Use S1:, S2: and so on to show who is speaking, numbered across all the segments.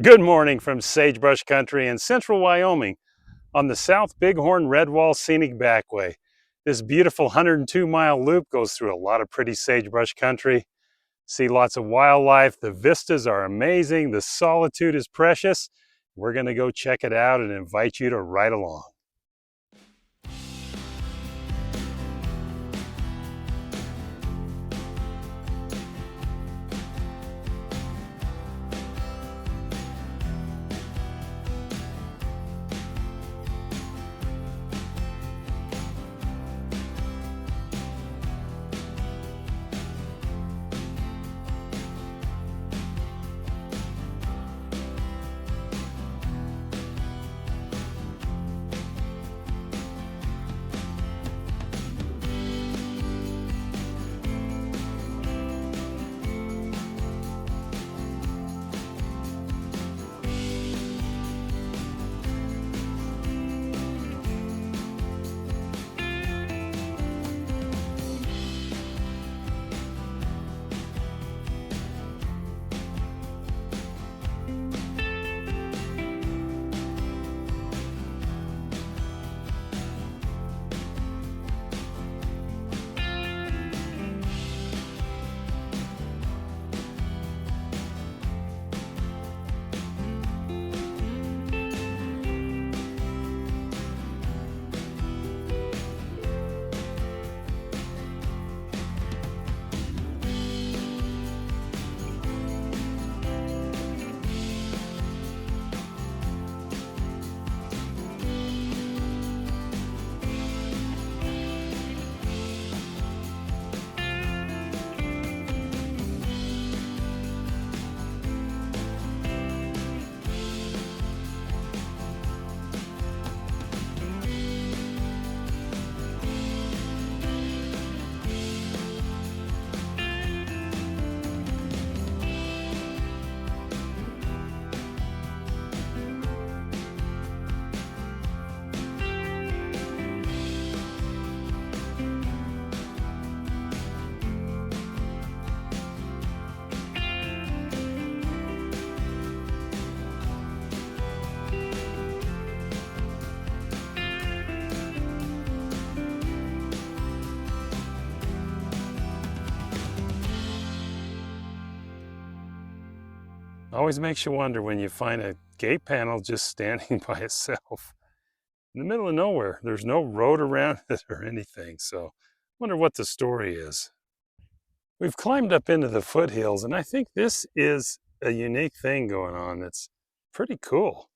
S1: Good morning from sagebrush country in central Wyoming on the South Bighorn Redwall Scenic Backway. This beautiful 102-mile loop goes through a lot of pretty sagebrush country. See lots of wildlife. The vistas are amazing. The solitude is precious. We're going to go check it out and invite you to ride along. Always makes you wonder when you find a gate panel just standing by itself in the middle of nowhere. There's no road around it or anything, so I wonder what the story is. We've climbed up into the foothills, and I think this is a unique thing going on that's pretty cool.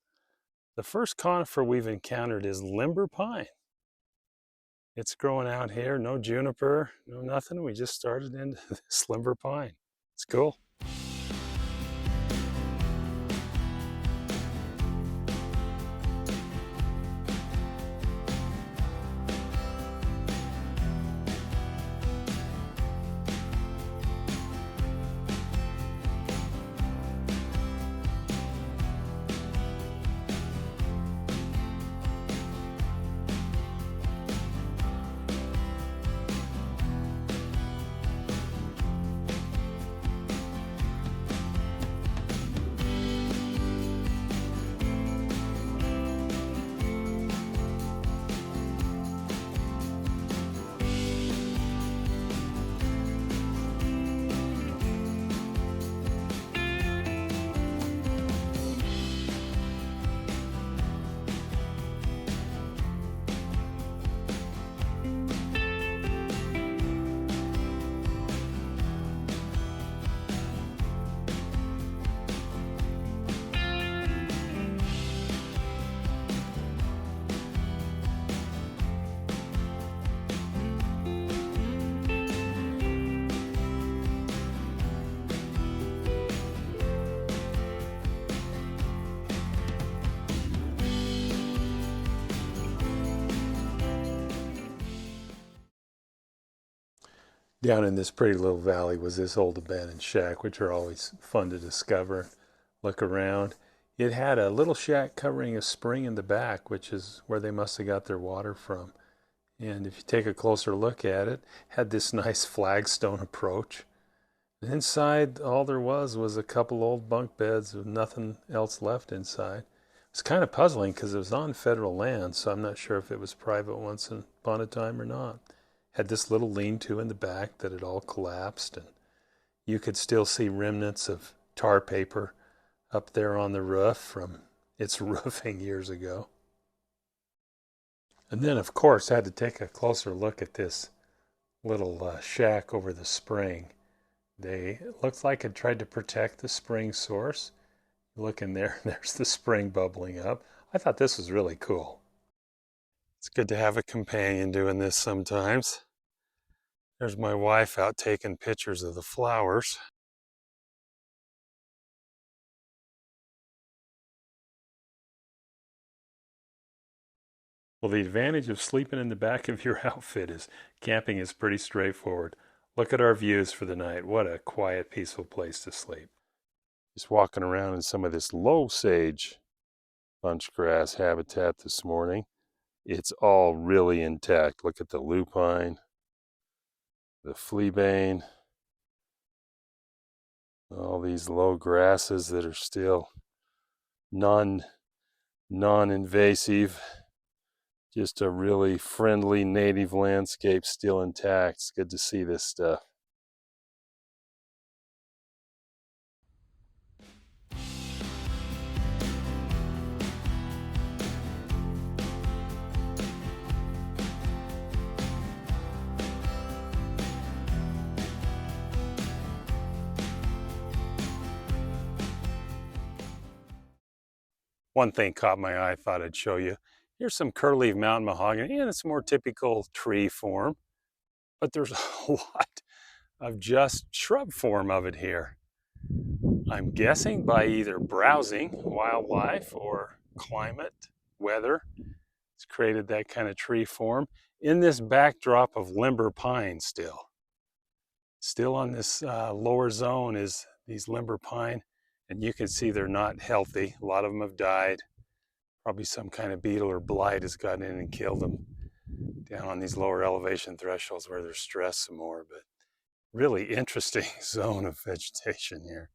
S1: The first conifer we've encountered is limber pine. It's growing out here, no juniper, no nothing. We just started into this limber pine. It's cool. Down in this pretty little valley was this old abandoned shack, which are always fun to discover, look around. It had a little shack covering a spring in the back, which is where they must have got their water from. And if you take a closer look at it, had this nice flagstone approach. Inside, all there was a couple old bunk beds with nothing else left inside. It's kind of puzzling because it was on federal land, so I'm not sure if it was private once upon a time or not. Had this little lean-to in the back that had all collapsed, and you could still see remnants of tar paper up there on the roof from its roofing years ago. And then, of course, I had to take a closer look at this little shack over the spring. It looks like it tried to protect the spring source. Look in there, there's the spring bubbling up. I thought this was really cool. It's good to have a companion doing this sometimes. There's my wife out taking pictures of the flowers. Well, the advantage of sleeping in the back of your outfit is camping is pretty straightforward. Look at our views for the night. What a quiet, peaceful place to sleep. Just walking around in some of this low sage bunchgrass habitat this morning. It's all really intact. Look at the lupine, the fleabane, all these low grasses that are still non-invasive. Just a really friendly native landscape still intact. It's good to see this stuff. One thing caught my eye, I thought I'd show you. Here's some curly mountain mahogany, and it's more typical tree form, but there's a lot of just shrub form of it here. I'm guessing by either browsing wildlife or climate, weather, it's created that kind of tree form in this backdrop of limber pine still. Still on this lower zone is these limber pine, and you can see they're not healthy. A lot of them have died. Probably some kind of beetle or blight has gotten in and killed them down on these lower elevation thresholds where they're stressed some more. But really interesting zone of vegetation here.